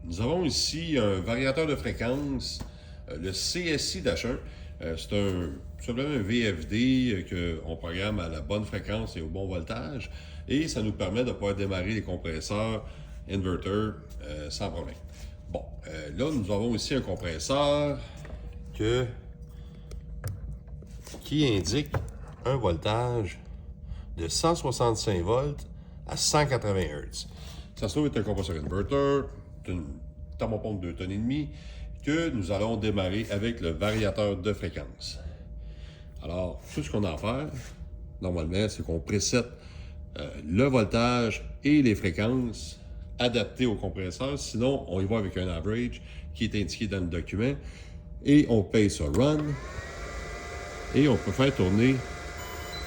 Nous avons ici un variateur de fréquence, le CSI-1. C'est simplement un VFD qu'on programme à la bonne fréquence et au bon voltage. Et ça nous permet de pouvoir démarrer les compresseurs, inverters, sans problème. Bon, là, nous avons ici un compresseur qui indique un voltage de 165 volts à 180 Hz. Ça se trouve être un compresseur inverter, une thermopompe de 2,5 tonnes que nous allons démarrer avec le variateur de fréquence. Alors, tout ce qu'on a à faire, normalement, c'est qu'on preset le voltage et les fréquences adaptées au compresseur. Sinon, on y va avec un average qui est indiqué dans le document. Et on paye sur Run. Et on peut faire tourner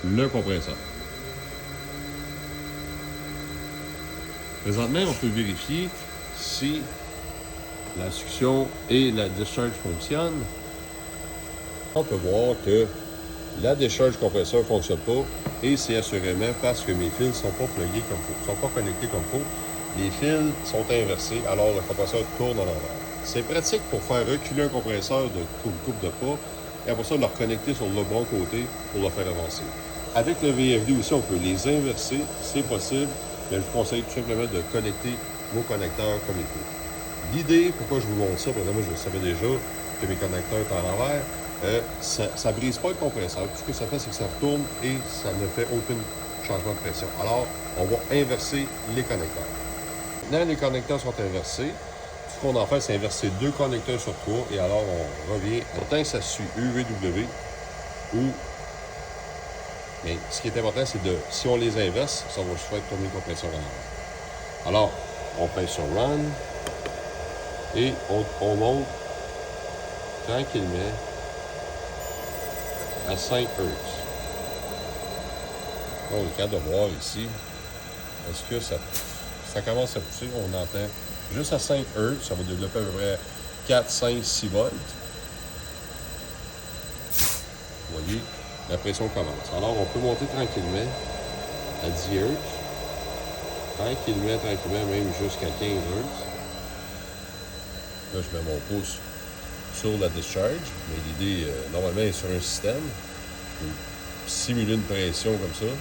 le compresseur. Présentement, on peut vérifier si la succion et la discharge fonctionnent. On peut voir que la décharge compresseur ne fonctionne pas et c'est assurément parce que mes fils ne sont pas plugués comme il faut, ne sont pas connectés comme il faut. Les fils sont inversés, alors le compresseur tourne à l'envers. C'est pratique pour faire reculer un compresseur de coupe de pas et après ça, le reconnecter sur le bon côté pour le faire avancer. Avec le VFD aussi, on peut les inverser, c'est possible, mais je vous conseille tout simplement de connecter vos connecteurs comme il faut. L'idée, pourquoi je vous montre ça, parce que moi je le savais déjà que mes connecteurs étaient à l'envers, ça ne brise pas le compresseur. Tout ce que ça fait, c'est que ça retourne et ça ne fait aucun changement de pression. Alors, on va inverser les connecteurs. Maintenant, les connecteurs sont inversés. Ce qu'on en fait, c'est inverser 2 connecteurs sur 3 et alors on revient. Pourtant, ça suit UVW ou. Mais ce qui est important, c'est de. Si on les inverse, ça va juste faire tourner le compresseur à l'envers. Alors, on pèse sur Run et on monte tranquillement à 5 Hz. On est capable de voir ici. Est-ce que ça commence à pousser? On entend juste à 5 Hz. Ça va développer à peu près 4, 5, 6 volts. Vous voyez, la pression commence. Alors, on peut monter tranquillement à 10 Hz. Tranquillement, même jusqu'à 15 Hz. Là, je mets mon pouce sur la discharge, mais l'idée, normalement, est sur un système. Je peux simuler une pression comme ça.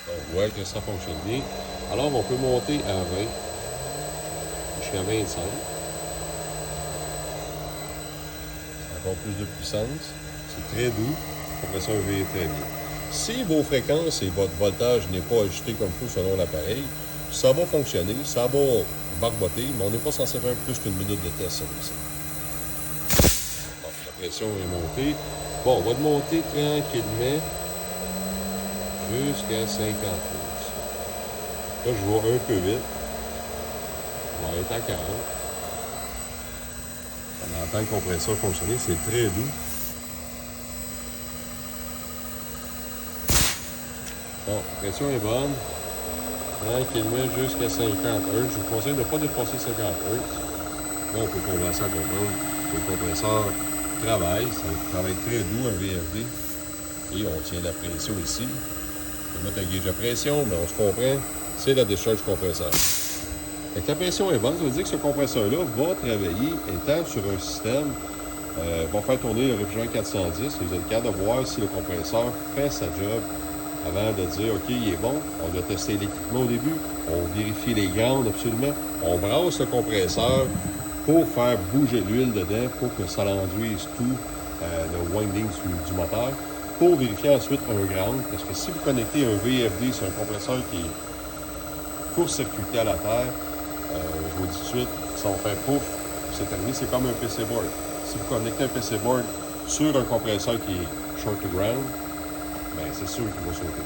On voit que ça fonctionne bien. Alors, on peut monter à 20 jusqu'à 25. Encore plus de puissance. C'est très doux. La compression est très bien. Si vos fréquences et votre voltage n'est pas ajusté comme il faut selon l'appareil, ça va fonctionner, ça va barboter, mais on n'est pas censé faire plus qu'une minute de test sur ici. Bon, la pression est montée. Bon, on va monter tranquillement jusqu'à 50 pouces. Là, je vois un peu vite. On va être à 40. On entend le compresseur fonctionner, c'est très doux. Bon, la pression est bonne. Tranquillement jusqu'à 50 Hz. Je vous conseille de ne pas dépasser 50 Hz. Là, on peut commencer à comprendre que le compresseur travaille. Ça travaille très doux, un VFD. Et on tient la pression ici. On va mettre un gauge de pression, mais on se comprend, c'est la décharge compresseur. Fait que la pression est bonne, ça veut dire que ce compresseur-là va travailler étant sur un système, va faire tourner le réfrigérant 410. Vous êtes capable de voir si le compresseur fait sa job avant de dire, OK, il est bon. On doit tester l'équipement au début. On vérifie les gandes absolument. On brasse le compresseur pour faire bouger l'huile dedans, pour que ça l'enduise tout le winding du moteur. Pour vérifier ensuite un ground, parce que si vous connectez un VFD sur un compresseur qui est court-circuité à la terre, je vous dis tout de suite, ça va faire pouf, c'est terminé, c'est comme un PC board. Si vous connectez un PC board sur un compresseur qui est short to ground, bien c'est sûr qu'il va sauter.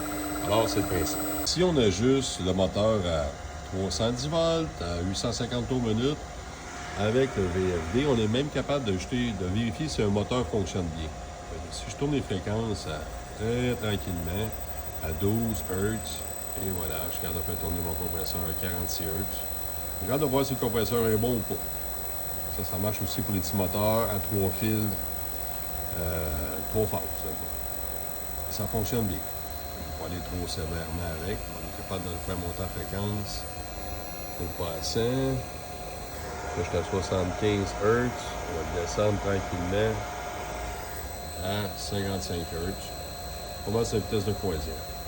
Alors, c'est le principe. Si on ajuste le moteur à 310 volts, à 850 tours minute, avec le VFD, on est même capable de vérifier si un moteur fonctionne bien. Si je tourne les fréquences très tranquillement, à 12 Hz, et voilà, je suis capable de faire tourner mon compresseur à 46 Hz. Je regarde de voir si le compresseur est bon ou pas. Ça marche aussi pour les petits moteurs à 3 fils, 3 phases. Ça fonctionne bien. On ne peut pas aller trop sévèrement avec. On est capable de le faire monter en fréquence au passant. Là, j'étais à 75 Hz. On va descendre tranquillement à 55 Hz. Pas mal, c'est la vitesse de croisière.